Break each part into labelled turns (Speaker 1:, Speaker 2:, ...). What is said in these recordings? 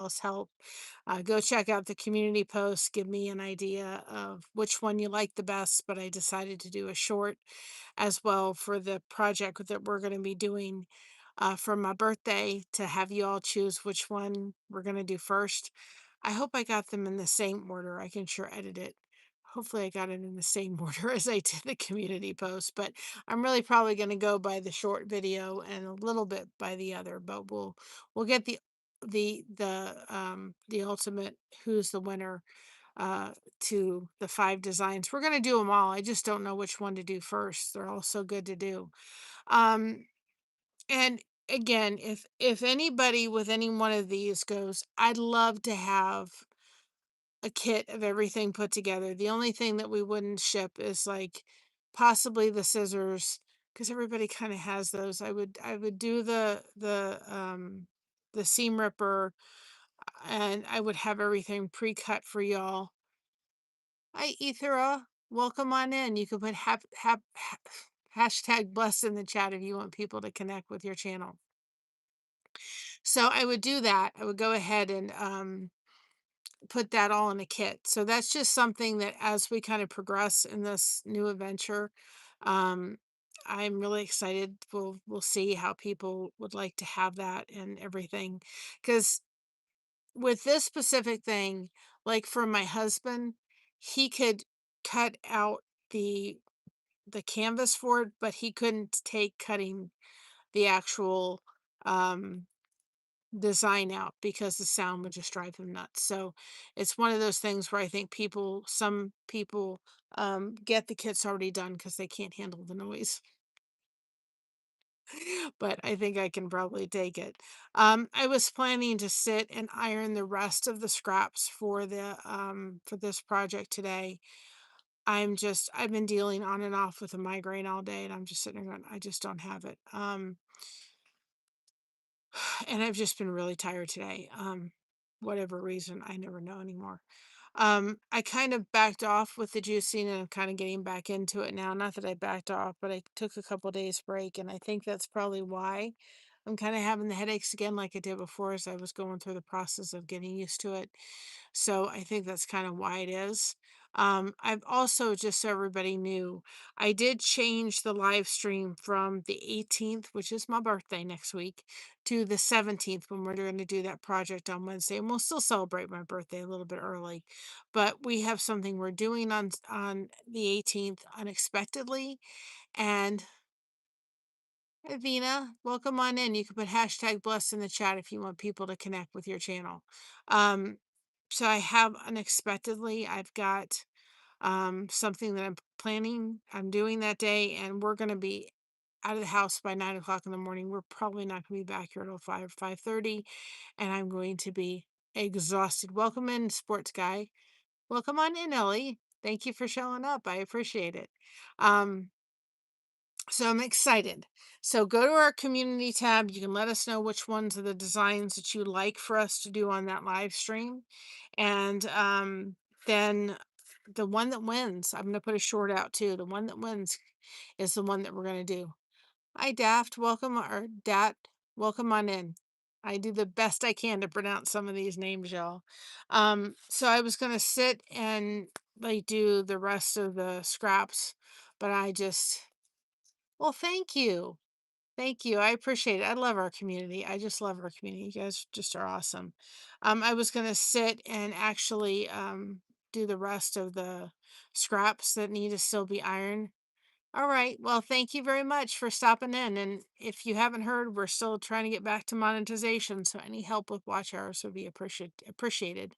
Speaker 1: else help, go check out the community posts, give me an idea of which one you like the best. But I decided to do a short as well for the project that we're going to be doing for my birthday, to have you all choose which one we're going to do first. I hope I got them in the same order. I can sure edit it. Hopefully, I got it in the same order as I did the community post, but I'm really probably going to go by the short video and a little bit by the other. But we'll get the ultimate who's the winner uh to the 5 designs. We're going to do them all. I just don't know which one to do first. They're all so good to do. Um and again, if anybody with any one of these goes, I'd love to have a kit of everything put together. The only thing that we wouldn't ship is like possibly the scissors, because everybody kind of has those. I would do the seam ripper, and I would have everything pre-cut for y'all. Hi, Ethera. Welcome on in. You can put hashtag blessed in the chat if you want people to connect with your channel. So I would do that. I would go ahead and put that all in a kit. So that's just something that as we kind of progress in this new adventure, um, I'm really excited. We'll see how people would like to have that and everything. Because with this specific thing, like for my husband, he could cut out the canvas for it, but he couldn't take cutting the actual um design out because the sound would just drive him nuts. So it's one of those things where I think some people get the kits already done because they can't handle the noise. But I think I can probably take it. I was planning to sit and iron the rest of the scraps for this project today. I've been dealing on and off with a migraine all day, and I'm just sitting there going, I just don't have it. And I've just been really tired today. Whatever reason, I never know anymore. I kind of backed off with the juicing, and I'm kind of getting back into it now. Not that I backed off, but I took a couple days break, and I think that's probably why I'm kind of having the headaches again like I did before, as I was going through the process of getting used to it. So I think that's kind of why it is. I've also, just so everybody knew, I did change the live stream from the 18th, which is my birthday next week, to the 17th when we're going to do that project on Wednesday. And we'll still celebrate my birthday a little bit early. But we have something we're doing on the 18th unexpectedly. And Avina, welcome on in. You can put hashtag blessed in the chat if you want people to connect with your channel. Um, so I have unexpectedly, I've got something that I'm doing that day, and we're going to be out of the house by 9 o'clock in the morning. We're probably not going to be back here till 5:30, and I'm going to be exhausted. Welcome in, sports guy. Welcome on in, Ellie. Thank you for showing up. I appreciate it. Um, so I'm excited. So go to our community tab. You can let us know which ones are the designs that you'd like for us to do on that live stream. And then the one that wins, I'm going to put a short out too. The one that wins is the one that we're going to do. Hi, Daft. Welcome, or Dat. Welcome on in. I do the best I can to pronounce some of these names, y'all. So I was going to sit and like do the rest of the scraps, but well, thank you. Thank you. I appreciate it. I love our community. I just love our community. You guys just are awesome. I was going to sit and actually do the rest of the scraps that need to still be ironed. All right. Well, thank you very much for stopping in. And if you haven't heard, we're still trying to get back to monetization. So any help with watch hours would be appreciated.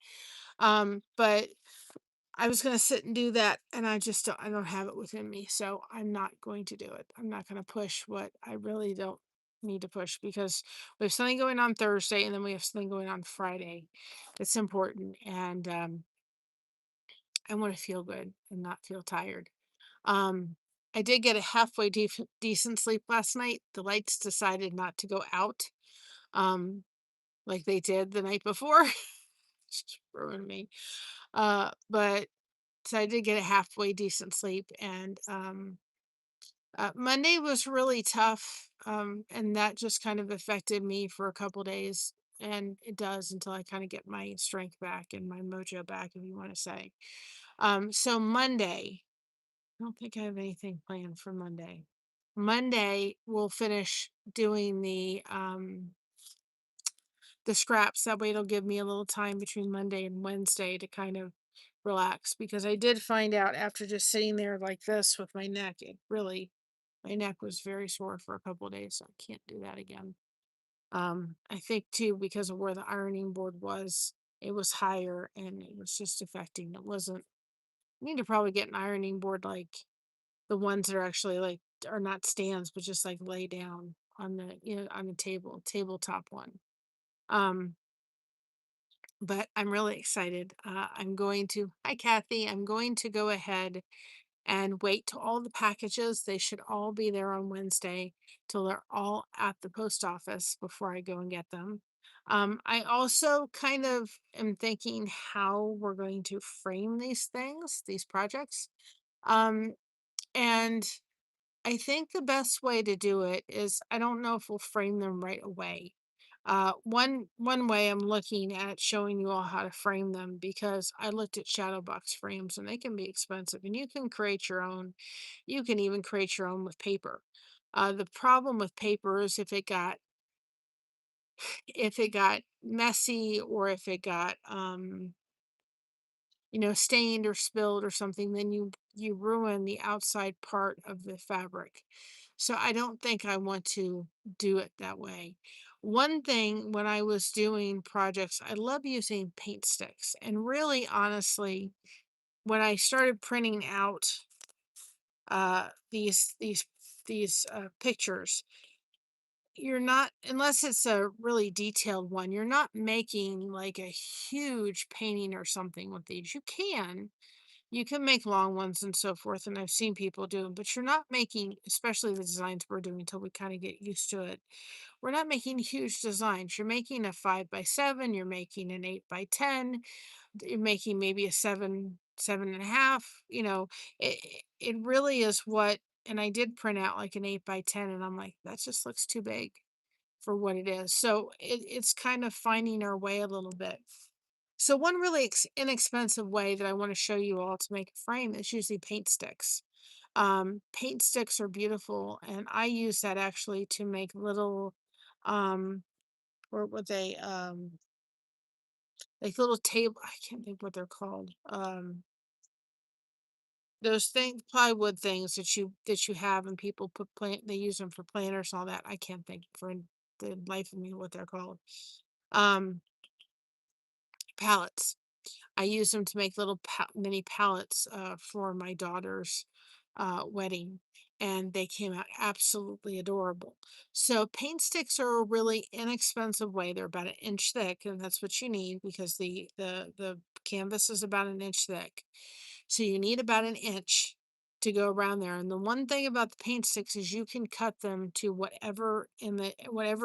Speaker 1: But I was going to sit and do that, and I don't have it within me. So I'm not going to do it. I'm not going to push what I really don't need to push, because we have something going on Thursday, and then we have something going on Friday. It's important. And I want to feel good and not feel tired. Um, I did get a halfway decent sleep last night. The lights decided not to go out, um, like they did the night before. Just ruined me. But so I did get a halfway decent sleep, and Monday was really tough, and that just kind of affected me for a couple days. and it does until I kind of get my strength back and my mojo back, if you want to say. So Monday, I don't think I have anything planned for Monday. Monday, we'll finish doing the scraps. That way it'll give me a little time between Monday and Wednesday to kind of relax, because I did find out after just sitting there like this with my neck, my neck was very sore for a couple of days, so I can't do that again. I think too, because of where the ironing board was, it was higher and it was just affecting. It wasn't, I need to probably get an ironing board like the ones that are actually like, are not stands, but just like lay down on the, on the tabletop one. Um, but I'm really excited. Hi Kathy, I'm going to go ahead and wait till all the packages, they should all be there on Wednesday, till they're all at the post office before I go and get them. I also kind of am thinking how we're going to frame these things, these projects. Um, and I think the best way to do it is, I don't know if we'll frame them right away. One way I'm looking at showing you all how to frame them, because I looked at shadow box frames and they can be expensive, and you can create your own. You can even create your own with paper. The problem with paper is if it got messy, or if it got stained or spilled or something, then you ruin the outside part of the fabric. So I don't think I want to do it that way. One thing, when I was doing projects, I love using paint sticks. And really, honestly, when I started printing out these pictures, you're not, unless it's a really detailed one, you're not making like a huge painting or something with these. You can make long ones and so forth, and I've seen people do them, but you're not making, especially the designs we're doing until we kind of get used to it. We're not making huge designs. You're making a 5 by 7, you're making an 8 by 10, you're making maybe a 7, 7.5. It really is what, and I did print out like an 8 by 10, and I'm like, that just looks too big for what it is. So it's kind of finding our way a little bit. So one really inexpensive way that I want to show you all to make a frame is usually paint sticks. Paint sticks are beautiful, and I use that actually to make little, um, or what they, like little table. I can't think what they're called. Those things, plywood things that you have, and people they use them for planters and all that. I can't think for the life of me what they're called. Um, Pallets. I use them to make little mini palettes for my daughter's wedding, and they came out absolutely adorable. So paint sticks are a really inexpensive way. They're about an inch thick, and that's what you need, because the canvas is about an inch thick. So you need about an inch to go around there. And the one thing about the paint sticks is you can cut them to whatever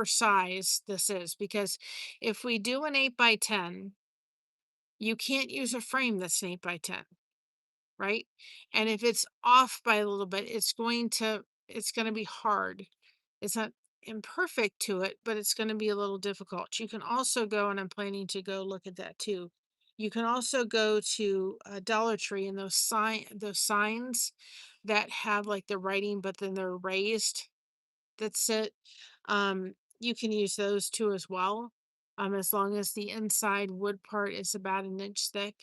Speaker 1: size this is, because if we do an 8 by 10, you can't use a frame that's an 8 by 10, right? And if it's off by a little bit, it's going to be hard. It's not imperfect to it, but it's going to be a little difficult. You can also go, and I'm planning to go look at that too. You can also go to Dollar Tree, and those signs that have like the writing, but then they're raised. That's it. You can use those too as well, as long as the inside wood part is about an inch thick.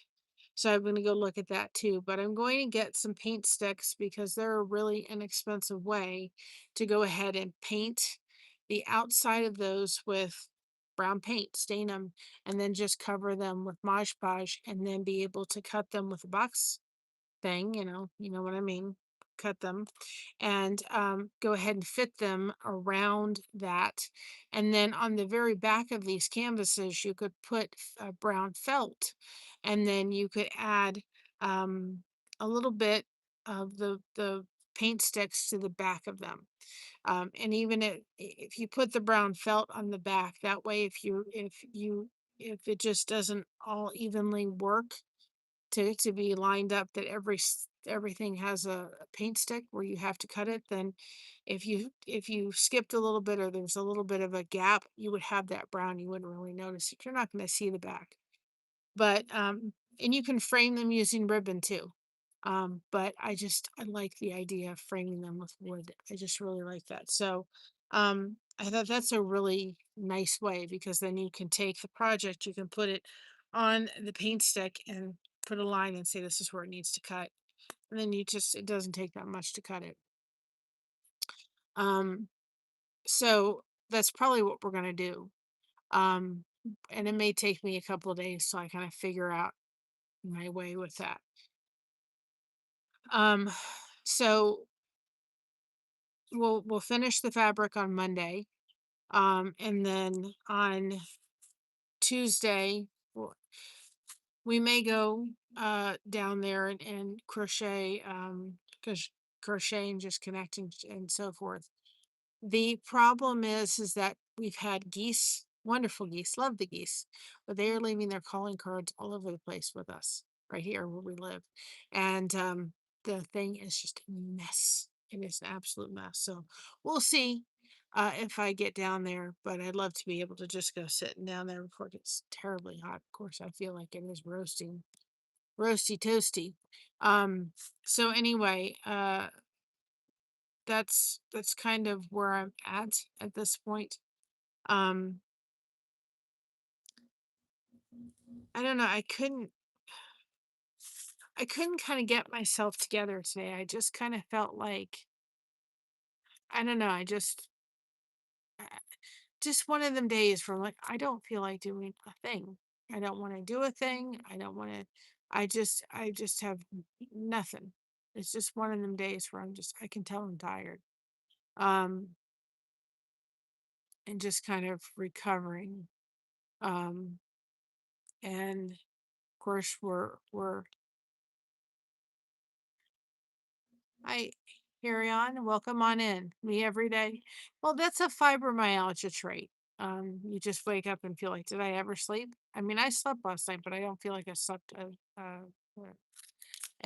Speaker 1: So I'm going to go look at that too. But I'm going to get some paint sticks, because they're a really inexpensive way to go ahead and paint the outside of those with brown paint, stain them, and then just cover them with Mod Podge, and then be able to cut them with a box thing, you know what I mean, cut them, and go ahead and fit them around that. And then on the very back of these canvases, you could put brown felt, and then you could add um, a little bit of the paint sticks to the back of them. And even if you put the brown felt on the back, that way, if it just doesn't all evenly work to be lined up, that everything has a paint stick where you have to cut it, then if you skipped a little bit or there's a little bit of a gap, you would have that brown. You wouldn't really notice it. You're not going to see the back. But, and you can frame them using ribbon too. But I like the idea of framing them with wood. I just really like that. So, I thought that's a really nice way, because then you can take the project, you can put it on the paint stick and put a line and say, this is where it needs to cut. And then it doesn't take that much to cut it. Um, so that's probably what we're going to do. Um, and it may take me a couple of days so I kind of figure out my way with that. Um, so we'll finish the fabric on Monday. And then on Tuesday, we may go down there and crochet, because crochet and just connect and so forth. The problem is that we've had geese, wonderful geese, love the geese, but they are leaving their calling cards all over the place with us right here where we live. And the thing is just a mess. It is an absolute mess. So we'll see if I get down there, but I'd love to be able to just go sitting down there before it gets terribly hot. Of course, I feel like it is roasty toasty. So anyway, that's kind of where I'm at this point. Um, I don't know. I couldn't kind of get myself together today. I just kind of felt like, I don't know. Uh, just one of them days where I'm like, I don't feel like doing a thing. I don't want to do a thing. I don't want to. I just have nothing. It's just one of them days where I can tell I'm tired. Um, and just kind of recovering. Um, and of course we're I carry on. Welcome on in. Me every day. Well, that's a fibromyalgia trait. You just wake up and feel like, did I ever sleep? I mean, I slept last night, but I don't feel like I slept a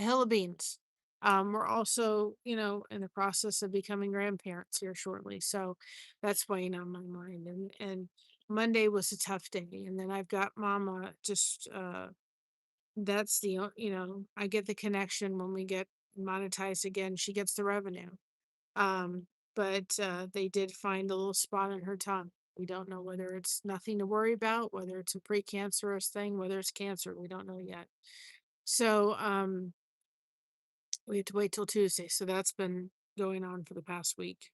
Speaker 1: hill of beans. We're also, in the process of becoming grandparents here shortly, so that's weighing on my mind. And Monday was a tough day, and then I've got Mama just that's I get the connection when we get monetized again. She gets the revenue. Um, but they did find a little spot on her tongue. We don't know whether it's nothing to worry about, whether it's a precancerous thing, whether it's cancer. We don't know yet. So we have to wait till Tuesday. So that's been going on for the past week.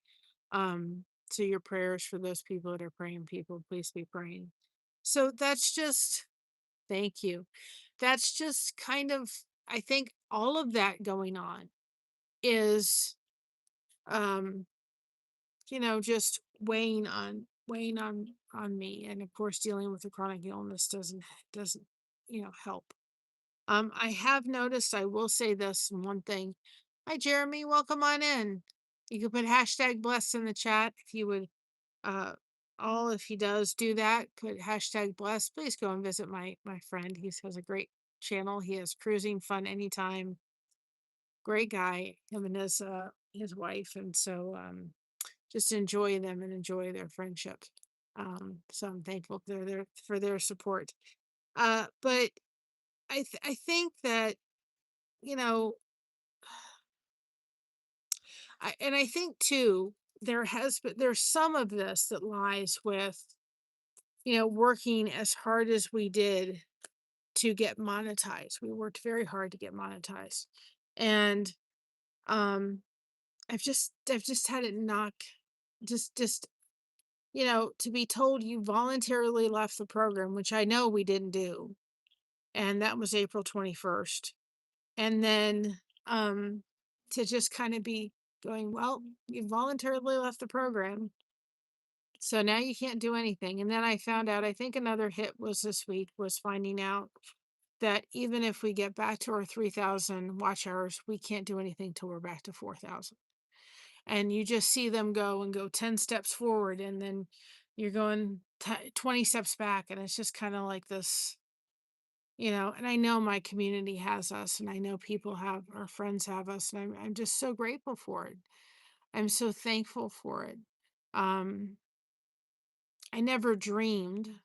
Speaker 1: So your prayers for those people that are praying people, please be praying. So that's just, thank you. That's just kind of, I think all of that going on is, um, just weighing on me. And of course, dealing with a chronic illness doesn't, help. I have noticed, I will say this one thing. Hi, Jeremy. Welcome on in. You can put hashtag blessed in the chat if you would, uh, if he does do that, put hashtag blessed. Please go and visit my friend. He has a great channel. He has cruising fun anytime. Great guy, him and his wife. And so, just enjoy them and enjoy their friendship. So I'm thankful for their support. But I think that, you know, I think too, there's some of this that lies with, working as hard as we did to get monetized. We worked very hard to get monetized. And um I've just had it knock just to be told you voluntarily left the program, which I know we didn't do. And that was April 21st. And then to just kind of be going, well, you voluntarily left the program. So now you can't do anything. And then I found out, I think another hit was this week, was finding out that even if we get back to our 3,000 watch hours, we can't do anything till we're back to 4,000. And you just see them go and go 10 steps forward, and then you're going 20 steps back. And it's just kind of like this, and I know my community has us, and I know people have our friends have us, and I'm just so grateful for it. I'm so thankful for it. Um, I never dreamed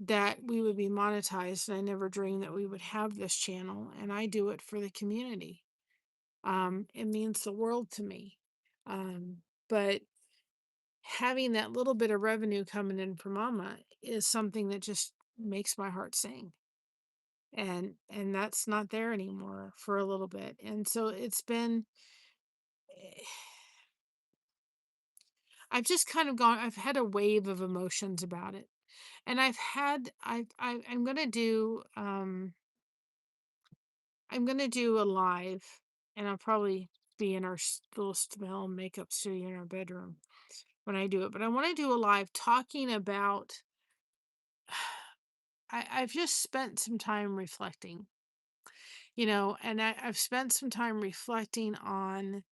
Speaker 1: that we would be monetized, and I never dreamed that we would have this channel, and I do it for the community. It means the world to me. But having that little bit of revenue coming in from mama is something that just makes my heart sing. And that's not there anymore for a little bit. And so it's been eh, I've just kind of I've had a wave of emotions about it. And I'm going to do I'm going to do a live, and I'll probably be in our little small makeup studio in our bedroom when I do it. But I want to do a live talking about I've just spent some time reflecting, and I've spent some time reflecting on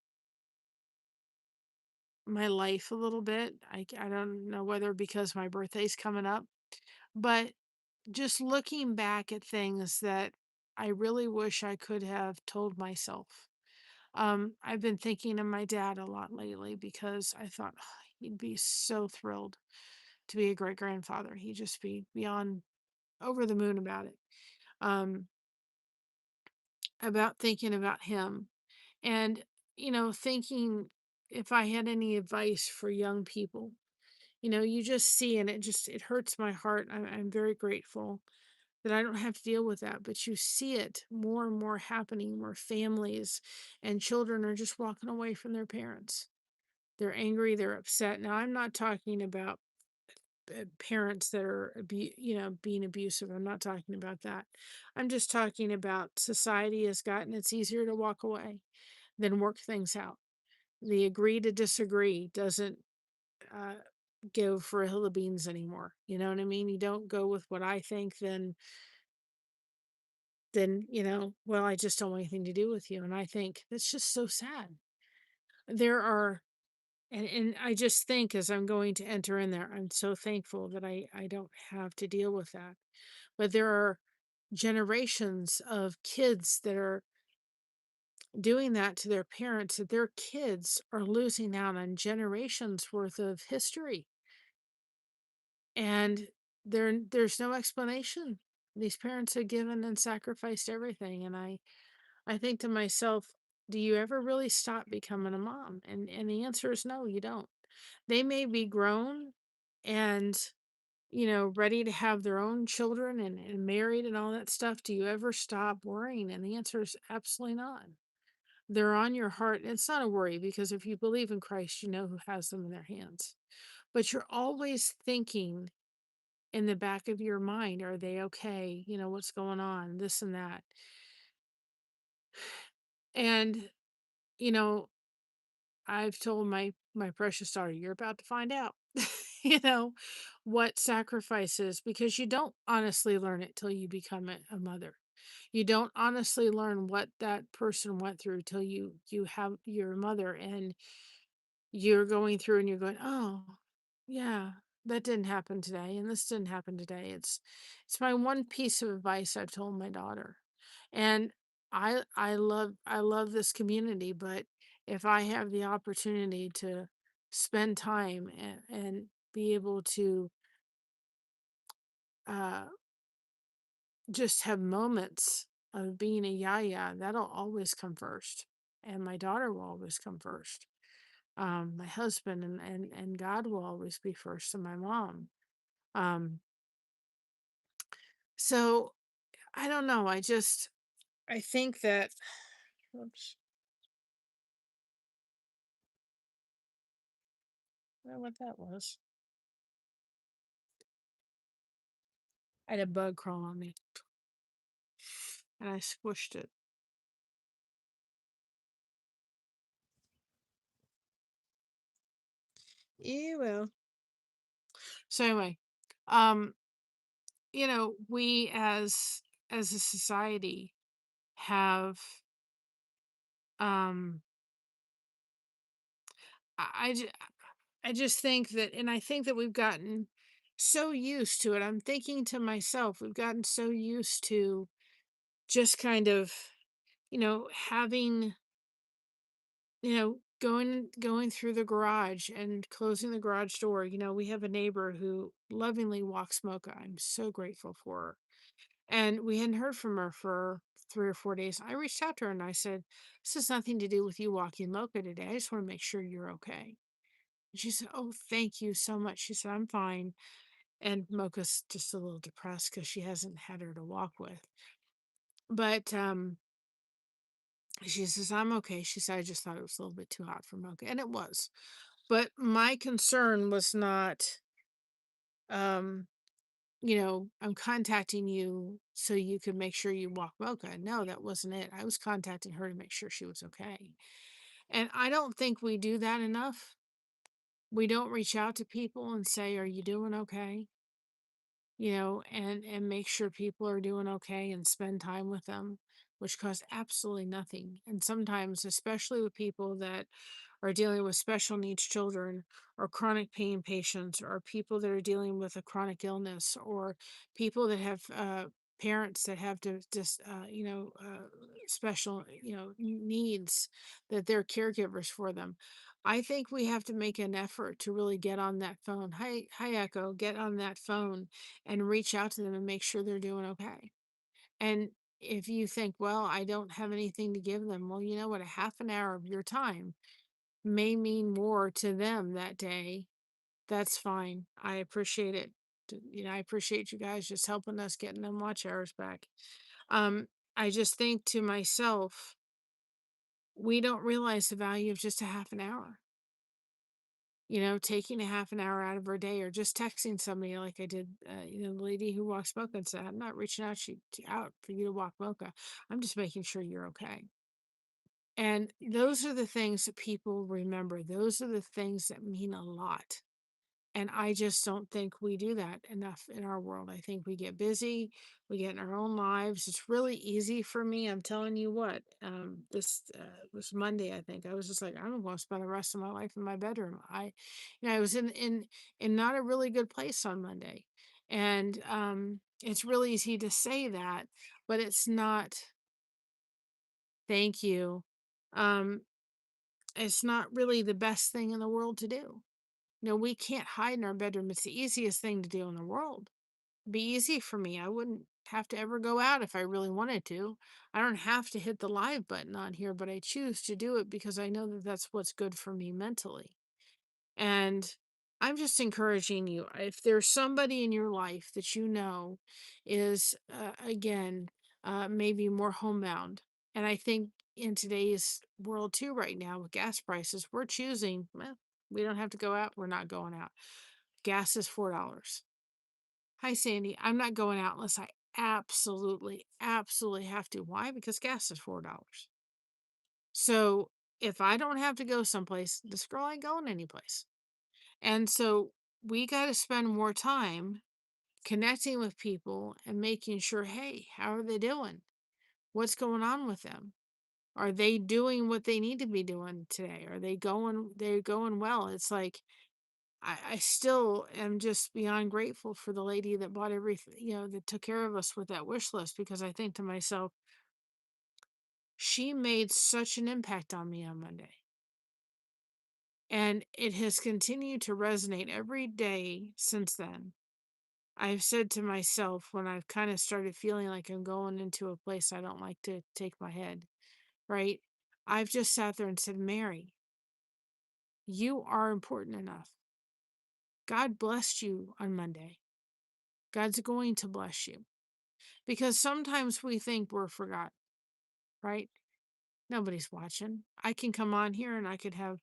Speaker 1: my life a little bit. I don't know whether because my birthday's coming up, but just looking back at things that I really wish I could have told myself. I've been thinking of my dad a lot lately because I thought, "Oh, he'd be so thrilled to be a great grandfather. He'd just be beyond over the moon about it." Um, about thinking about him, and thinking if I had any advice for young people. You just see, and it hurts my heart. I'm very grateful that I don't have to deal with that, but you see it more and more happening where families and children are just walking away from their parents. They're angry, they're upset. Now, I'm not talking about parents that are being abusive. I'm not talking about that. I'm just talking about society has gotten it's easier to walk away than work things out. The agree to disagree doesn't uh, go for a hill of beans anymore. You know what I mean? You don't go with what I think, then, well, I just don't want anything to do with you. And I think that's just so sad. There are, and I just think as I'm going to enter in there, I'm so thankful that I don't have to deal with that. But there are generations of kids that are doing that to their parents, that their kids are losing out on generations worth of history. And there's no explanation. These parents have given and sacrificed everything. And I think to myself, do you ever really stop becoming a mom? And the answer is no, you don't. They may be grown and ready to have their own children and married and all that stuff. Do you ever stop worrying? And the answer is absolutely not. They're on your heart. It's not a worry because if you believe in Christ, you know who has them in their hands. But you're always thinking in the back of your mind, are they okay? What's going on? This and that. And, you know, I've told my precious daughter, you're about to find out, you know, what sacrifices, because you don't honestly learn it till you become a mother. You don't honestly learn what that person went through till you have your mother, and you're going through and you're going, oh, yeah, that didn't happen today, and this didn't happen today. It's my one piece of advice I've told my daughter. And I love this community, but if I have the opportunity to spend time and be able to uh, just have moments of being a yaya, that'll always come first. And my daughter will always come first. My husband and God will always be first, and my mom. Um, so I don't know. I think that oops, I don't know what that was. I had a bug crawl on me and I squished it. Yeah, well. So anyway, um, we as a society have um I, I, ju- I just think that, and I think that we've gotten so used to it. I'm thinking to myself, we've gotten so used to just kind of, having, going through the garage and closing the garage door. We have a neighbor who lovingly walks Mocha. I'm so grateful for her. And we hadn't heard from her for 3 or 4 days. I reached out to her and I said, "This has nothing to do with you walking Mocha today. I just want to make sure you're okay." And she said, "Oh, thank you so much." She said, "I'm fine." And Mocha's just a little depressed because she hasn't had her to walk with. But she says, "I'm okay." She said, "I just thought it was a little bit too hot for Mocha." And it was. But my concern was not, um, I'm contacting you so you could make sure you walk Mocha. No, that wasn't it. I was contacting her to make sure she was okay. And I don't think we do that enough. We don't reach out to people and say, "Are you doing okay?" And make sure people are doing okay and spend time with them, which costs absolutely nothing. And sometimes, especially with people that are dealing with special needs children or chronic pain patients or people that are dealing with a chronic illness or people that have parents that have to just special needs, that they're caregivers for them. I think we have to make an effort to really get on that phone. Hi Echo, get on that phone and reach out to them and make sure they're doing okay. And if you think, well, I don't have anything to give them, well, you know what, a half an hour of your time may mean more to them that day. That's fine. I appreciate it. I appreciate you guys just helping us getting them watch hours back. Um, I just think to myself, we don't realize the value of just a half an hour. Taking a half an hour out of her day or just texting somebody like I did, the lady who walks Mocha and said, "I'm not reaching out for you to walk Mocha. I'm just making sure you're okay." And those are the things that people remember. Those are the things that mean a lot. And I just don't think we do that enough in our world. I think we get busy, we get in our own lives. It's really easy for me. I'm telling you what, this was Monday, I think. I was just like, I'm going to spend the rest of my life in my bedroom. I was in not a really good place on Monday. And it's really easy to say that, but it's not. Thank you. Um, it's not really the best thing in the world to do. We can't hide in our bedroom. It's the easiest thing to do in the world. It'd be easy for me. I wouldn't have to ever go out if I really wanted to. I don't have to hit the live button on here, but I choose to do it because I know that that's what's good for me mentally. And I'm just encouraging you, if there's somebody in your life that is, again, maybe more homebound. And I think in today's world, too, right now with gas prices, we're choosing, well, we don't have to go out. We're not going out. Gas is $4. Hi, Sandy. I'm not going out unless I absolutely, absolutely have to. Why? Because gas is $4. So if I don't have to go someplace, this girl ain't going anyplace. And so we got to spend more time connecting with people and making sure, hey, how are they doing? What's going on with them? Are they doing what they need to be doing today? Are they're going well? It's like I still am just beyond grateful for the lady that bought everything, that took care of us with that wish list, because I think to myself, she made such an impact on me on Monday. And it has continued to resonate every day since then. I've said to myself when I've kind of started feeling like I'm going into a place I don't like to take my head, right? I've just sat there and said, Mary, you are important enough. God blessed you on Monday. God's going to bless you. Because sometimes we think we're forgotten, right? Nobody's watching. I can come on here and I could have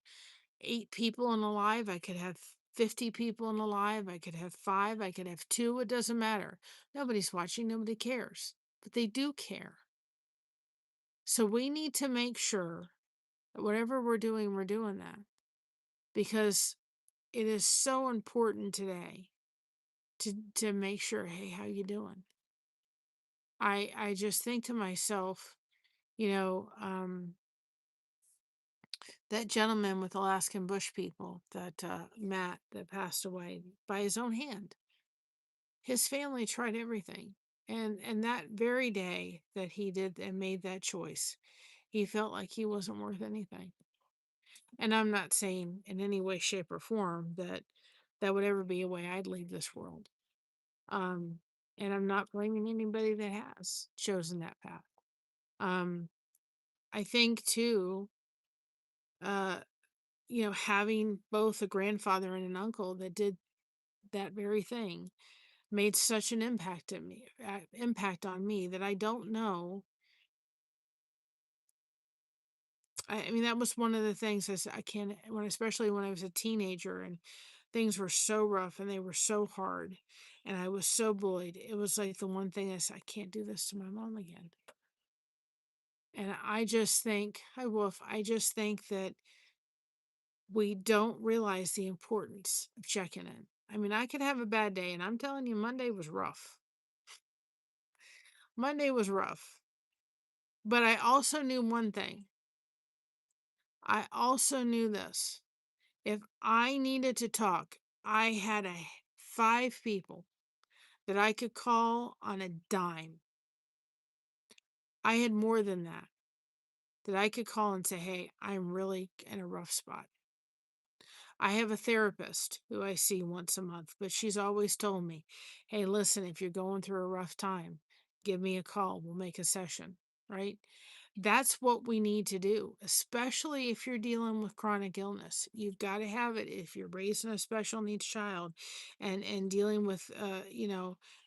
Speaker 1: 8 people in a live. I could have 50 people in a live. I could have 5. I could have 2. It doesn't matter. Nobody's watching. Nobody cares. But they do care. So we need to make sure that whatever we're doing that. Because it is so important today to make sure, hey, how you doing? I just think to myself, you know, um, that gentleman with Alaskan Bush people, that Matt, that passed away by his own hand. his family tried everything. And that very day that he did and made that choice, he felt like he wasn't worth anything. And I'm not saying in any way, shape, or form that that would ever be a way I'd leave this world. Um, and I'm not blaming anybody that has chosen that path. Um, I think too, uh, having both a grandfather and an uncle that did that very thing made such an impact on me that I don't know. I mean, that was one of the things I can't, especially when I was a teenager and things were so rough and they were so hard and I was so bullied. It was like the one thing I said, I can't do this to my mom again. And I just think that we don't realize the importance of checking in. I mean, I could have a bad day, and I'm telling you, Monday was rough. Monday was rough. But I also knew one thing. I also knew this. If I needed to talk, I had 5 people that I could call on a dime. I had more than that I could call and say, hey, I'm really in a rough spot. I have a therapist who I see once a month, but she's always told me, hey, listen, if you're going through a rough time, give me a call. We'll make a session, right? That's what we need to do, especially if you're dealing with chronic illness. You've got to have it if you're raising a special needs child and dealing with,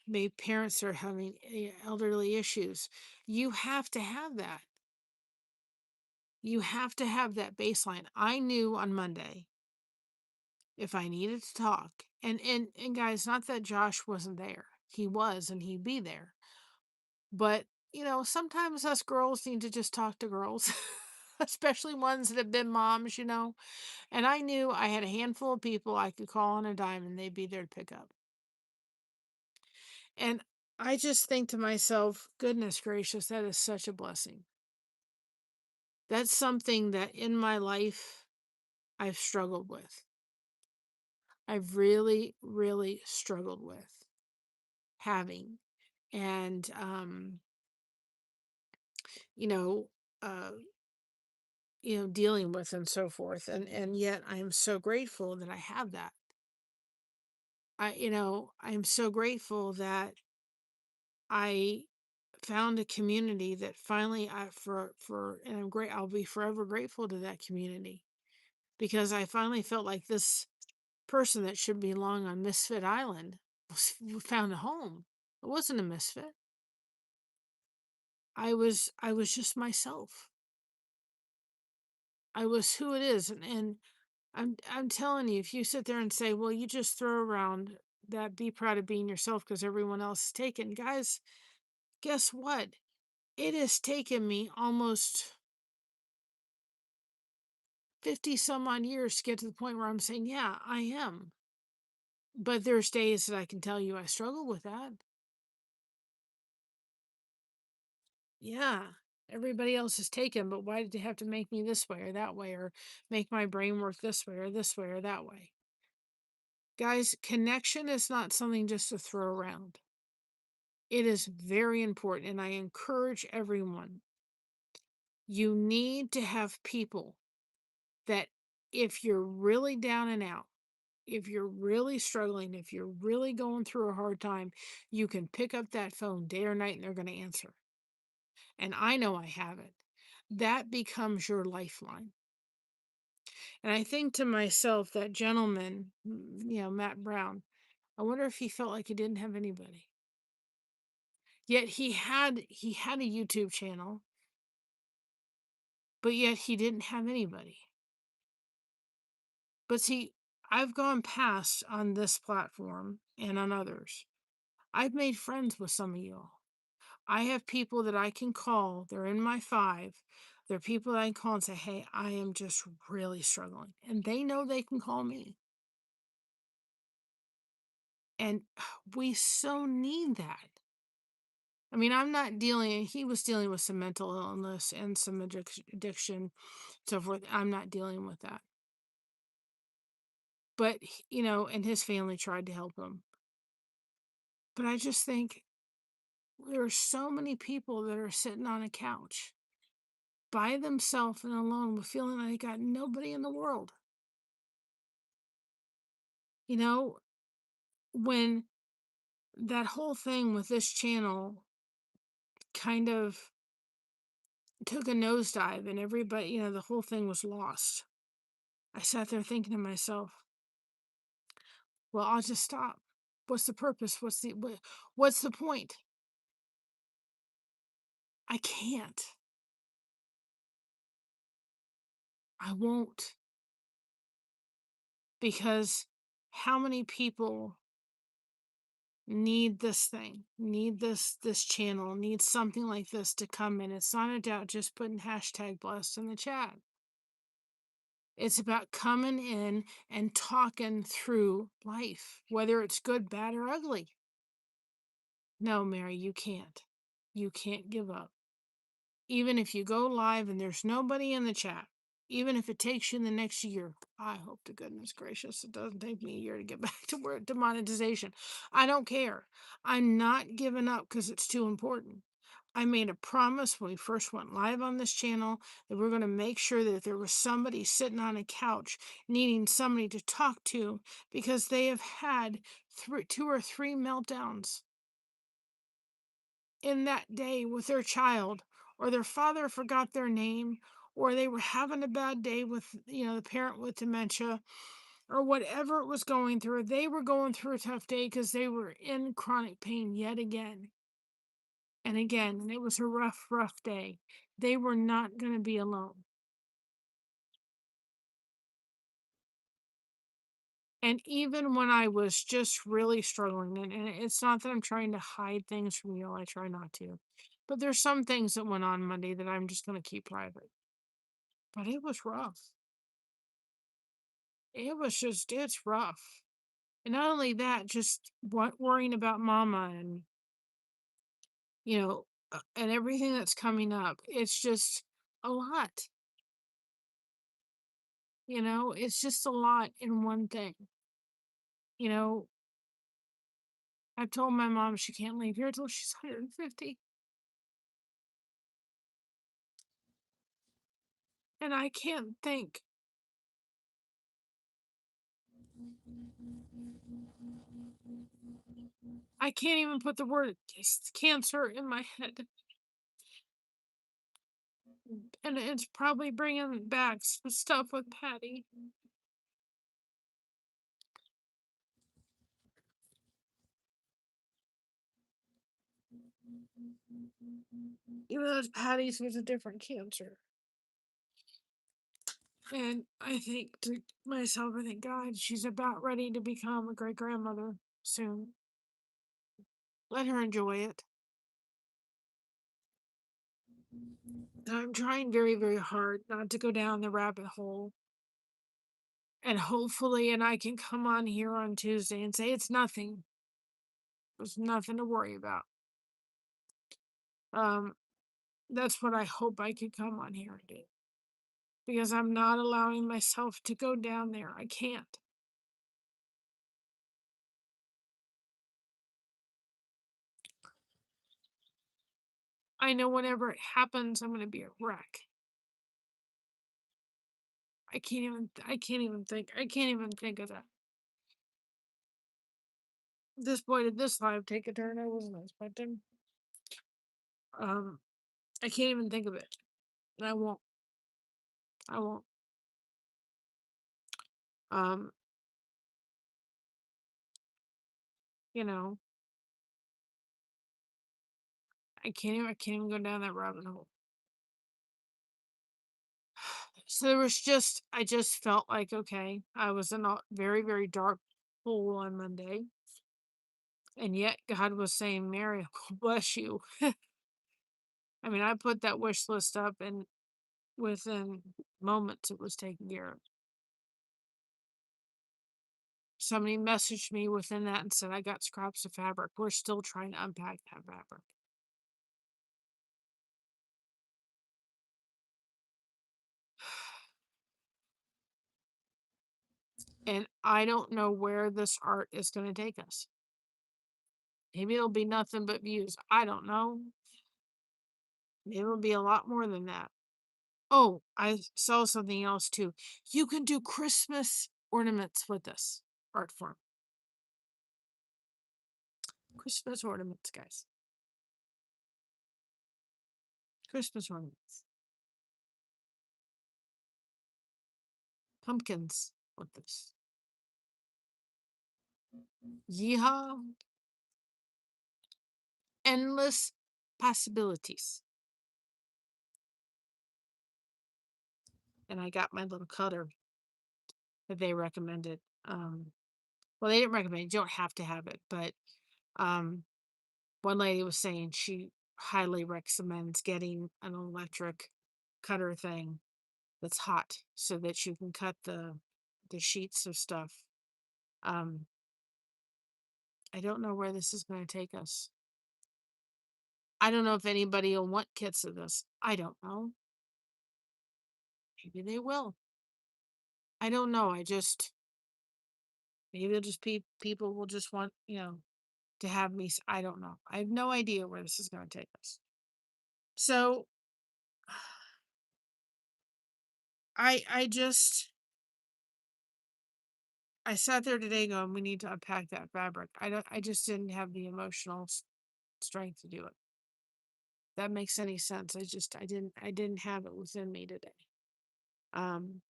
Speaker 1: maybe parents that are having elderly issues. You have to have that. You have to have that baseline. I knew on Monday if I needed to talk. And guys, not that Josh wasn't there. He was and he'd be there. But, sometimes us girls need to just talk to girls, especially ones that have been moms. And I knew I had a handful of people I could call on a dime and they'd be there to pick up. And I just think to myself, goodness gracious, that is such a blessing. That's something that in my life I've struggled with. I've really, really struggled with having. And you know uh dealing with and so forth, and yet I am so grateful that I have that. I'm so grateful that I found a community that finally I for and I'll be forever grateful to that community, because I finally felt like this person that should belong on Misfit Island found a home. It wasn't a misfit. I was just myself. I was who it is. And I'm telling you, if you sit there and say, well, you just throw around that be proud of being yourself because everyone else is taken, guys, guess what? It has taken me almost 50 some odd years to get to the point where I'm saying, yeah, I am. But there's days that I can tell you I struggle with that. Yeah. Everybody else is taken, but why did they have to make me this way or that way, or make my brain work this way or this way or that way? Guys, connection is not something just to throw around. It is very important, and I encourage everyone. You need to have people that, if you're really down and out, if you're really struggling, if you're really going through a hard time, you can pick up that phone day or night and they're going to answer. And I know I have it. That becomes your lifeline. And I think to myself, that gentleman, Matt Brown, I wonder if he felt like he didn't have anybody. Yet he had a YouTube channel, but yet he didn't have anybody. But see, I've gone past on this platform and on others. I've made friends with some of y'all. I have people that I can call. They're in my 5. They're people that I can call and say, hey, I am just really struggling. And they know they can call me. And we so need that. I mean, he was dealing with some mental illness and some addiction, so forth. I'm not dealing with that. But, and his family tried to help him. But I just think there are so many people that are sitting on a couch by themselves and alone with feeling like they got nobody in the world. You know, when that whole thing with this channel kind of took a nosedive and everybody, the whole thing was lost. I sat there thinking to myself, well, I'll just stop. What's the purpose? What's the point? I can't. I won't, because how many people need this thing, need this channel, need something like this to come in? It's not about just putting hashtag blessed in the chat. It's about coming in and talking through life, whether it's good, bad, or ugly. No, Mary, you can't. You can't give up. Even if you go live and there's nobody in the chat, even if it takes you the next year, I hope to goodness gracious it doesn't take me a year to get back to where to monetization. I don't care. I'm not giving up because it's too important. I made a promise when we first went live on this channel that we're going to make sure that if there was somebody sitting on a couch needing somebody to talk to because they have had two or three meltdowns in that day with their child, or their father forgot their name, or they were having a bad day with, the parent with dementia, or whatever it was going through. They were going through a tough day because they were in chronic pain yet again and again. And it was a rough, rough day. They were not going to be alone. And even when I was just really struggling, and it's not that I'm trying to hide things from you, I try not to. But there's some things that went on Monday that I'm just going to keep private. But it was rough. It's rough. And not only that, just worrying about mama and, and everything that's coming up. It's just a lot, it's just a lot in one thing. You know, I've told my mom she can't leave here till she's 150. And I can't think. I can't even put the word cancer in my head. And it's probably bringing back some stuff with Patty. Even though it's Patty's was a different cancer. And I think to myself, I think, God, she's about ready to become a great grandmother soon. Let her enjoy it. I'm trying very, very hard not to go down the rabbit hole. And hopefully, and I can come on here on Tuesday and say it's nothing. There's nothing to worry about. Um, that's what I hope I could come on here and do. Because I'm not allowing myself to go down there. I can't. I know whenever it happens, I'm going to be a wreck. I can't even think of that. This boy did this live take a turn I wasn't expecting. I can't even think of it. And I won't. I won't. Um, you know, I can't even go down that rabbit hole. So I just felt like, okay, I was in a very, very dark hole on Monday. And yet God was saying, Mary, bless you. I mean, I put that wish list up and within moments it was taken care of. Somebody messaged me within that and said, I got scraps of fabric. We're still trying to unpack that fabric. And I don't know where this art is going to take us. Maybe it'll be nothing but views. I don't know. Maybe it'll be a lot more than that. Oh, I saw something else too. You can do Christmas ornaments with this art form. Christmas ornaments, guys. Christmas ornaments. Pumpkins with this. Yeehaw. Endless possibilities. And I got my little cutter that they recommended. Well, they didn't recommend it. You don't have to have it, but um, one lady was saying she highly recommends getting an electric cutter thing that's hot so that you can cut the sheets of stuff. Um, I don't know where this is going to take us. I don't know if anybody will want kits of this. I don't know. Maybe they will. I don't know. Maybe it'll just people will just want, to have me. I don't know. I have no idea where this is going to take us. So I just I sat there today going, we need to unpack that fabric. I just didn't have the emotional strength to do it. That makes any sense. I didn't have it within me today. Um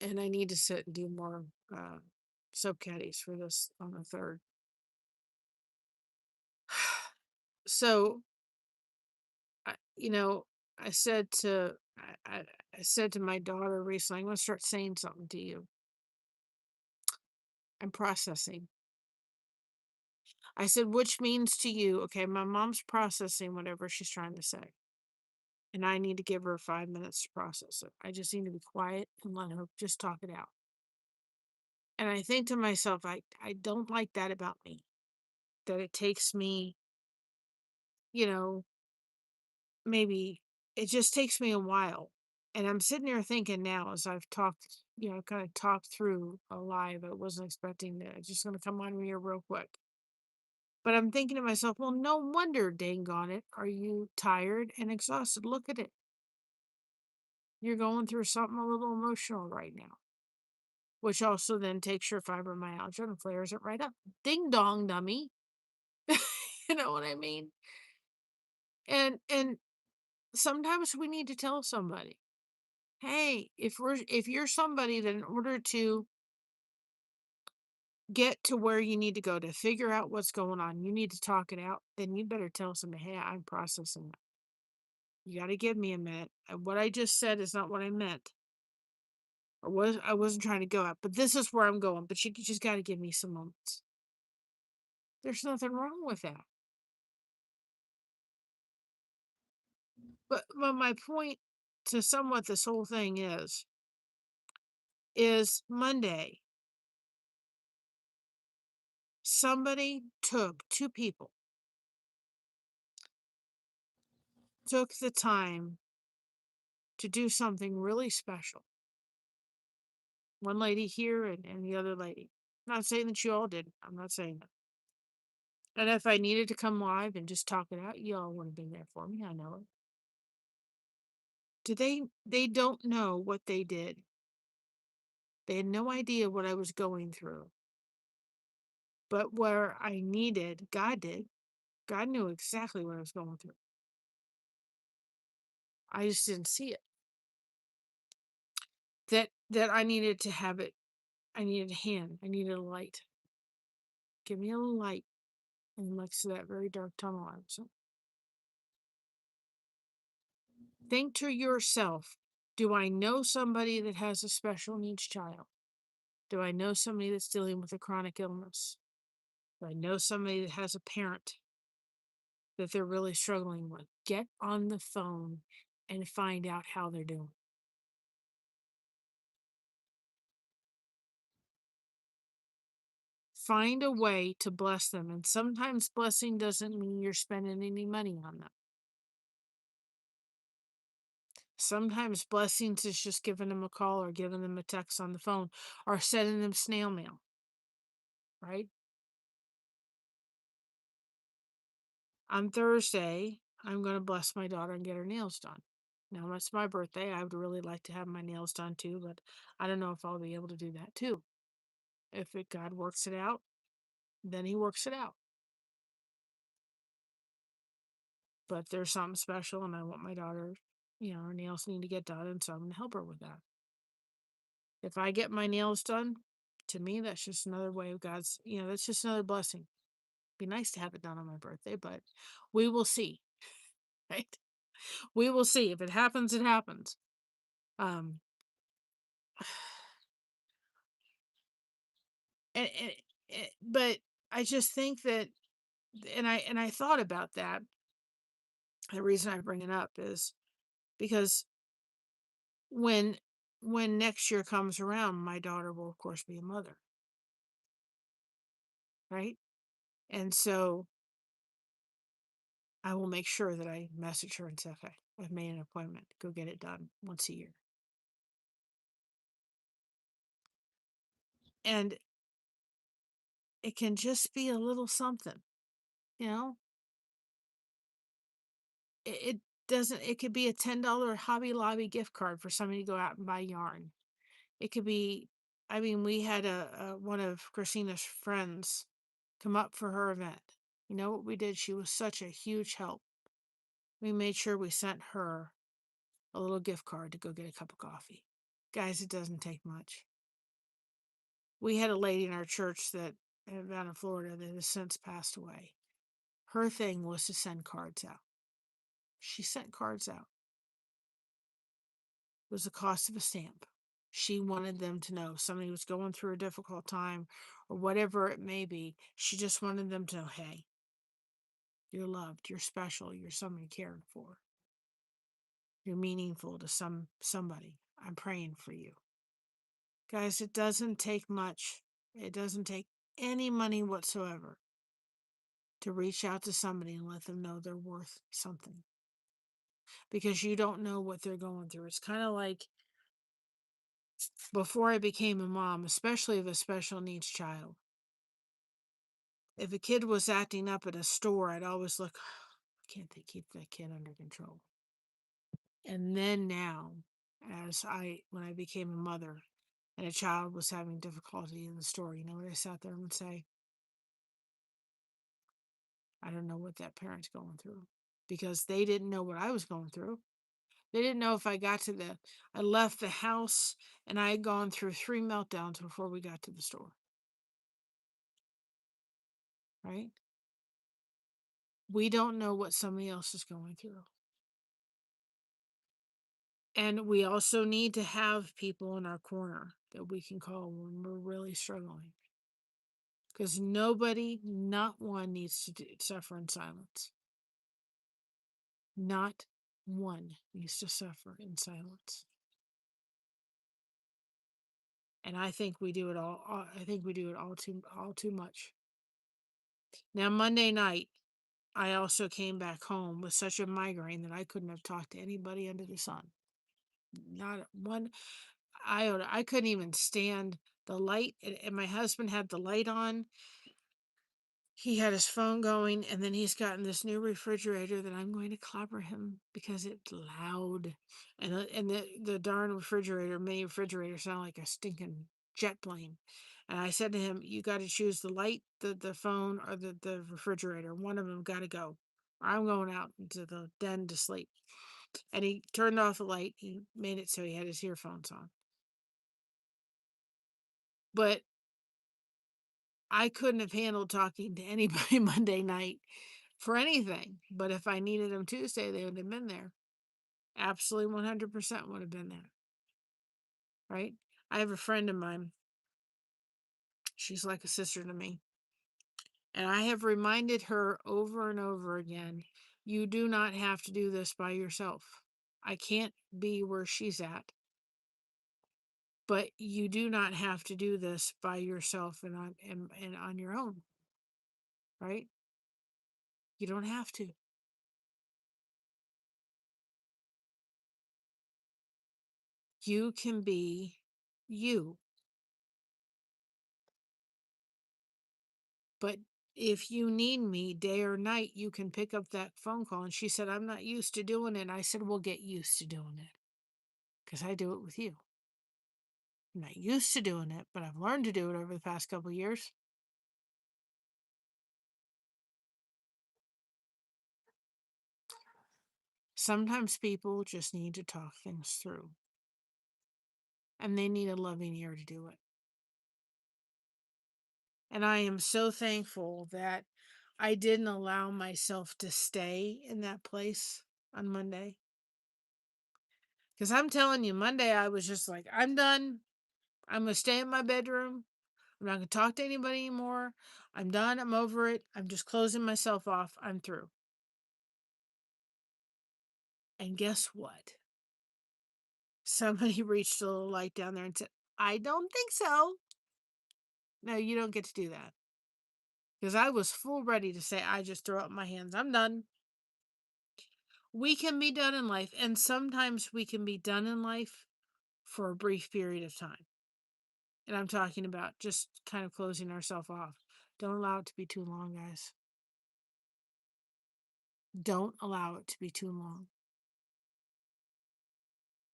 Speaker 1: and I need to sit and do more soap caddies for this on the 3rd. So I, you know, I said to I said to my daughter recently, I'm going to start saying something to you. I'm processing. I said, which means to you, okay, my mom's processing whatever she's trying to say. And I need to give her 5 minutes to process it. I just need to be quiet and let her just talk it out. And I think to myself, I don't like that about me. That it takes me, you know, maybe it just takes me a while. And I'm sitting here thinking now as I've talked, kind of talked through a live. I wasn't expecting that. It's just going to come on here real quick. But I'm thinking to myself, well, no wonder, dang on it, are you tired and exhausted? Look at it. You're going through something a little emotional right now, which also then takes your fibromyalgia and flares it right up. Ding dong, dummy. You know what I mean? And sometimes we need to tell somebody, hey, if you're somebody that in order to get to where you need to go to figure out what's going on, you need to talk it out, then you better tell somebody, hey, I'm processing it. You got to give me a minute. What I just said is not what I meant. I wasn't trying to go out, but this is where I'm going. But you just got to give me some moments. There's nothing wrong with that. But my point to somewhat this whole thing is Monday. Somebody two people took the time to do something really special. One lady here and the other lady. I'm not saying that you all did. I'm not saying that. And if I needed to come live and just talk it out, y'all would have been there for me. I know it. They don't know what they did. They had no idea what I was going through. But where I needed, God did. God knew exactly what I was going through. I just didn't see it. That I needed to have it. I needed a hand. I needed a light. Give me a light next to that very dark tunnel I was in. Think to yourself, do I know somebody that has a special needs child? Do I know somebody that's dealing with a chronic illness? Do I know somebody that has a parent that they're really struggling with? Get on the phone and find out how they're doing. Find a way to bless them. And sometimes blessing doesn't mean you're spending any money on them. Sometimes blessings is just giving them a call or giving them a text on the phone or sending them snail mail, right? On Thursday, I'm going to bless my daughter and get her nails done. Now, it's my birthday. I would really like to have my nails done too, but I don't know if I'll be able to do that too. If God works it out, then He works it out. But there's something special, and I want my daughter, her nails need to get done, and so I'm going to help her with that. If I get my nails done, to me, that's just another way of God's, that's just another blessing. Be nice to have it done on my birthday, but we will see, right? We will see. If it happens, it happens. Um, but I just think that, and I thought about that. The reason I bring it up is because when next year comes around, my daughter will of course be a mother, right? And so I will make sure that I message her and say, okay, I've made an appointment. Go get it done once a year. And it can just be a little something, you know? It doesn't, it could be a $10 Hobby Lobby gift card for somebody to go out and buy yarn. It could be, we had one of Christina's friends come up for her event. You know what we did? She was such a huge help. We made sure we sent her a little gift card to go get a cup of coffee. Guys, it doesn't take much. We had a lady in our church that down in Florida that has since passed away. Her thing was to send cards out. She sent cards out. It was the cost of a stamp. She wanted them to know somebody was going through a difficult time or whatever it may be. She just wanted them to know, hey, you're loved, you're special, you're somebody cared for. You're meaningful to somebody. I'm praying for you. Guys, it doesn't take much. It doesn't take any money whatsoever to reach out to somebody and let them know they're worth something. Because you don't know what they're going through. It's kind of like before I became a mom, especially of a special needs child. If a kid was acting up at a store, I'd always look, can't they keep that kid under control? And then now, when I became a mother and a child was having difficulty in the store, you know what I sat there and would say? I don't know what that parent's going through, because they didn't know what I was going through. They didn't know if I left the house and I had gone through 3 meltdowns before we got to the store. Right? We don't know what somebody else is going through. And we also need to have people in our corner that we can call when we're really struggling. Because nobody, not one, needs to suffer in silence. Not one needs to suffer in silence. And I think we do it all. I think we do it all too much. Now, Monday night, I also came back home with such a migraine that I couldn't have talked to anybody under the sun. Not one iota. I couldn't even stand the light. And my husband had the light on. He had his phone going, and then he's gotten this new refrigerator that I'm going to clobber him because it's loud. And the darn mini refrigerator sound like a stinking jet plane. And I said to him, you got to choose the light, the phone, or the refrigerator. One of them got to go. I'm going out into the den to sleep. And he turned off the light. He made it so he had his earphones on. But I couldn't have handled talking to anybody Monday night for anything. But if I needed them Tuesday, they would have been there. Absolutely 100% would have been there. Right? I have a friend of mine. She's like a sister to me. And I have reminded her over and over again, you do not have to do this by yourself. I can't be where she's at. But you do not have to do this by yourself and on your own. Right? You don't have to. You can be you. But If you need me day or night, you can pick up that phone call. And she said, I'm not used to doing it. I said, we'll get used to doing it because I do it with you. I'm not used to doing it, but I've learned to do it over the past couple of years. Sometimes people just need to talk things through, and they need a loving ear to do it. And I am so thankful that I didn't allow myself to stay in that place on Monday. Because I'm telling you, Monday I was just like, I'm done. I'm going to stay in my bedroom. I'm not going to talk to anybody anymore. I'm done. I'm over it. I'm just closing myself off. I'm through. And guess what? Somebody reached a little light down there and said, I don't think so. No, you don't get to do that. Because I was full ready to say, I just throw up my hands. I'm done. We can be done in life. And sometimes we can be done in life for a brief period of time. And I'm talking about just kind of closing ourselves off. Don't allow it to be too long, guys. Don't allow it to be too long.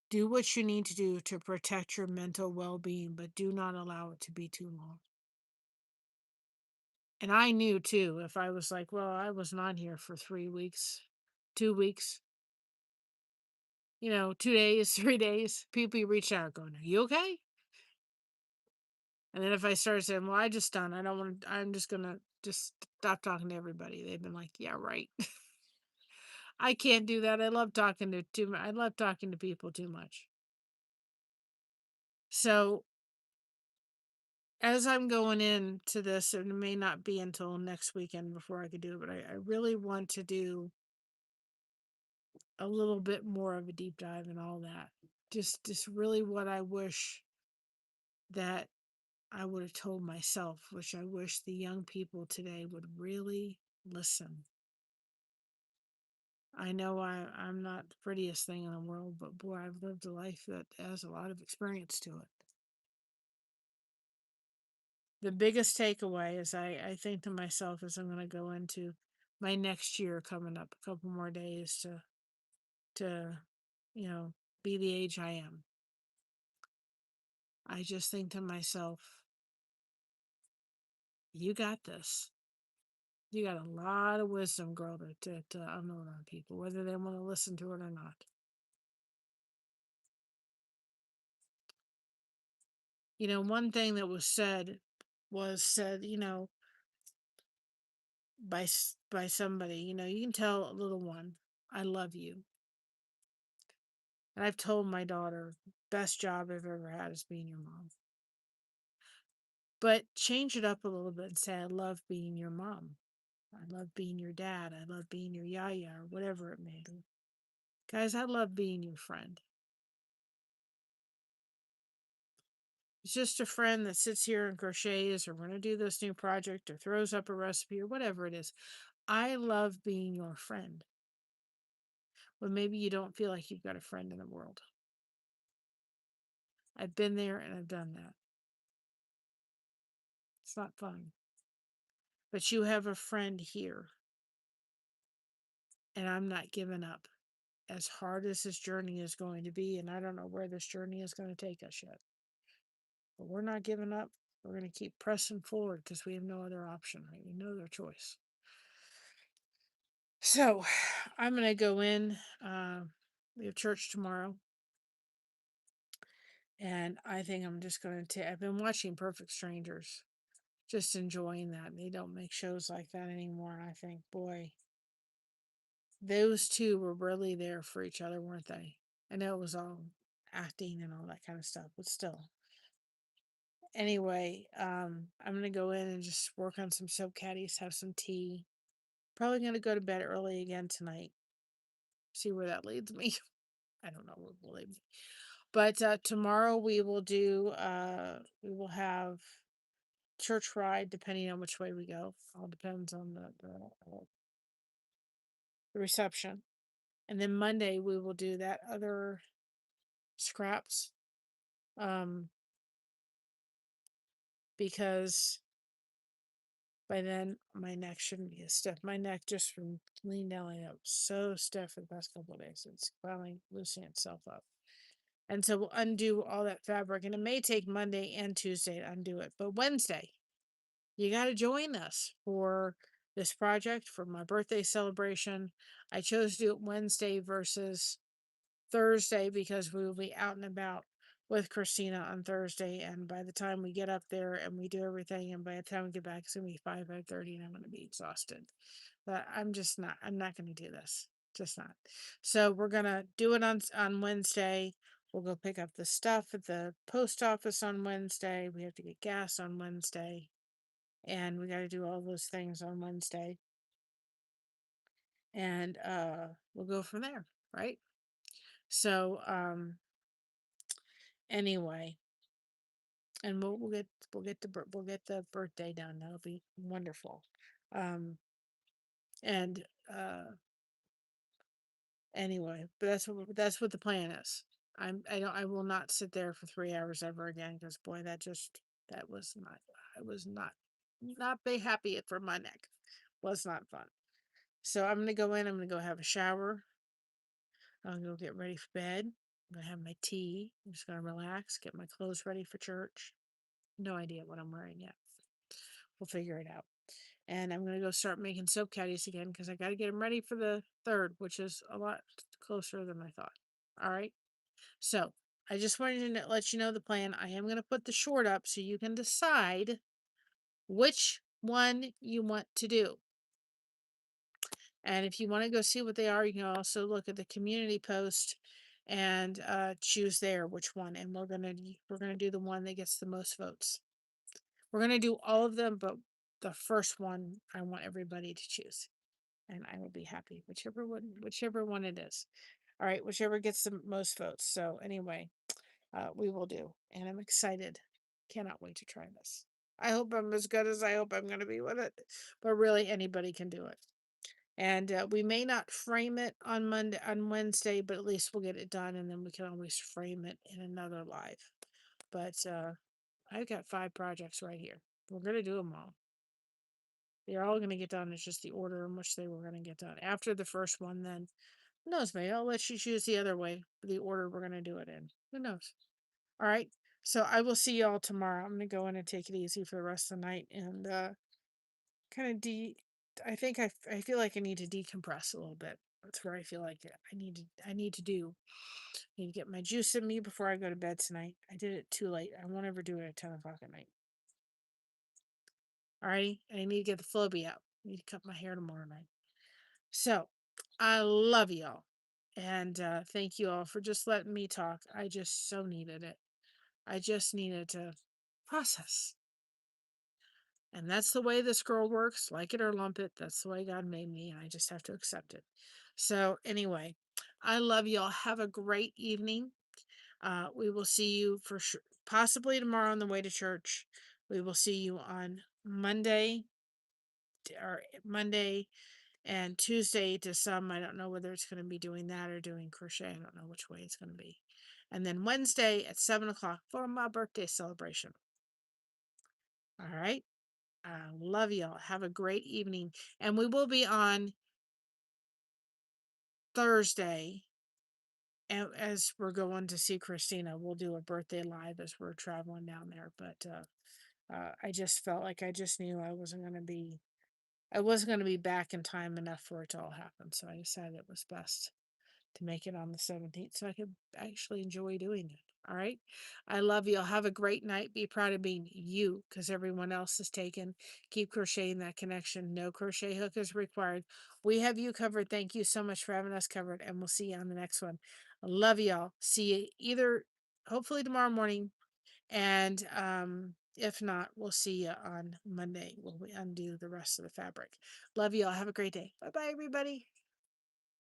Speaker 1: Do what you need to do to protect your mental well being, but do not allow it to be too long. And I knew too, if I was like, well, I was not here for 3 weeks, 2 weeks, 2 days, 3 days, people reach out going, are you okay? And then if I started saying, well, I just done, I don't want to, I'm just going to just stop talking to everybody. They've been like, yeah, right. I can't do that. I love talking to people too much. So as I'm going into this, and it may not be until next weekend before I could do it, but I really want to do a little bit more of a deep dive and all that. Just really what I wish that I would have told myself, which I wish the young people today would really listen. I know I'm not the prettiest thing in the world, but boy, I've lived a life that has a lot of experience to it. The biggest takeaway is I think to myself as I'm going to go into my next year coming up, a couple more days to be the age I am. I just think to myself, you got this. You got a lot of wisdom, girl, to unload on people, whether they want to listen to it or not. One thing that was said, by somebody, you can tell a little one, I love you. And I've told my daughter, best job I've ever had is being your mom. But change it up a little bit and say, I love being your mom. I love being your dad. I love being your yaya or whatever it may be. Guys, I love being your friend. It's just a friend that sits here and crochets or we're going to do this new project or throws up a recipe or whatever it is. I love being your friend. But maybe you don't feel like you've got a friend in the world. I've been there and I've done that. It's not fun. But you have a friend here. And I'm not giving up. As hard as this journey is going to be, and I don't know where this journey is going to take us yet. But we're not giving up. We're going to keep pressing forward because we have no other option, right? We know their choice. So I'm going to go in. We have church tomorrow. And I think I'm just going to I've been watching Perfect Strangers, just enjoying that. They don't make shows like that anymore. And I think, boy, those two were really there for each other, weren't they? I know it was all acting and all that kind of stuff, but still. Anyway, I'm going to go in and just work on some soap caddies, have some tea. Probably going to go to bed early again tonight. See where that leads me. I don't know where it will lead me. But tomorrow we will have church ride depending on which way we go. All depends on the reception. And then Monday we will do that other scraps. Because By then, my neck shouldn't be as stiff. My neck, just from leaning down like that, was so stiff for the past couple of days. It's finally loosening itself up. And so we'll undo all that fabric. And it may take Monday and Tuesday to undo it. But Wednesday, you got to join us for this project for my birthday celebration. I chose to do it Wednesday versus Thursday because we will be out and about with Christina on Thursday. And by the time we get up there and we do everything, and by the time we get back, it's going to be 5:30, and I'm going to be exhausted. But I'm not going to do this. Just not. So we're going to do it on Wednesday. We'll go pick up the stuff at the post office on Wednesday. We have to get gas on Wednesday. And we got to do all those things on Wednesday. And we'll go from there, right? So anyway, and we'll get the birthday done. That'll be wonderful. Um and Anyway, but that's what the plan is. I will not sit there for 3 hours ever again, because boy, that was not, I was not be happy for my neck. Was not fun. So I'm gonna go in, I'm gonna go have a shower. I'm gonna go get ready for bed. I'm gonna have my tea. I'm just gonna relax, get my clothes ready for church. No idea what I'm wearing yet. We'll figure it out. And I'm gonna go start making soap caddies again, because I gotta get them ready for the 3rd, which is a lot closer than I thought. All right. So I just wanted to let you know the plan. I am gonna put the short up so you can decide which one you want to do. And if you want to go see what they are, you can also look at the community post and choose there which one. And we're gonna do the one that gets the most votes. We're gonna do all of them, but the first one I want everybody to choose, and I will be happy whichever one it is. All right, whichever gets the most votes. So anyway, we will do, and I'm excited. Cannot wait to try this. I hope I'm as good as I hope I'm going to be with it, but really anybody can do it. And we may not frame it on Wednesday, but at least we'll get it done, and then we can always frame it in another live. But I've got 5 projects right here. We're gonna do them all. They're all gonna get done. It's just the order in which they were gonna get done. After the first one, then who knows? Maybe I'll let you choose the other way, the order we're gonna do it in. Who knows? All right. So I will see y'all tomorrow. I'm gonna go in and take it easy for the rest of the night, and kind of I feel like I need to decompress a little bit. That's where I feel like I need to do. I need to get my juice in me before I go to bed tonight. I did it too late. I won't ever do it at 10 o'clock at night. Alrighty. And I need to get the Flowbee out. I need to cut my hair tomorrow night. So I love y'all. And thank you all for just letting me talk. I just so needed it. I just needed to process. And that's the way this girl works. Like it or lump it. That's the way God made me. And I just have to accept it. So anyway, I love y'all. Have a great evening. We will see you for sure, possibly tomorrow on the way to church. We will see you on Monday and Tuesday to some. I don't know whether it's going to be doing that or doing crochet. I don't know which way it's going to be. And then Wednesday at 7 o'clock for my birthday celebration. All right. I love y'all. Have a great evening. And we will be on Thursday. And as we're going to see Christina, we'll do a birthday live as we're traveling down there. But I just felt like I just knew I wasn't going to be back in time enough for it to all happen. So I decided it was best to make it on the 17th so I could actually enjoy doing it. All right. I love you. I'll have a great night. Be proud of being you, because everyone else is taken. Keep crocheting that connection. No crochet hook is required. We have you covered. Thank you so much for having us covered. And we'll see you on the next one. I love y'all. See you hopefully tomorrow morning. And if not, we'll see you on Monday when we undo the rest of the fabric. Love y'all. Have a great day. Bye bye, everybody.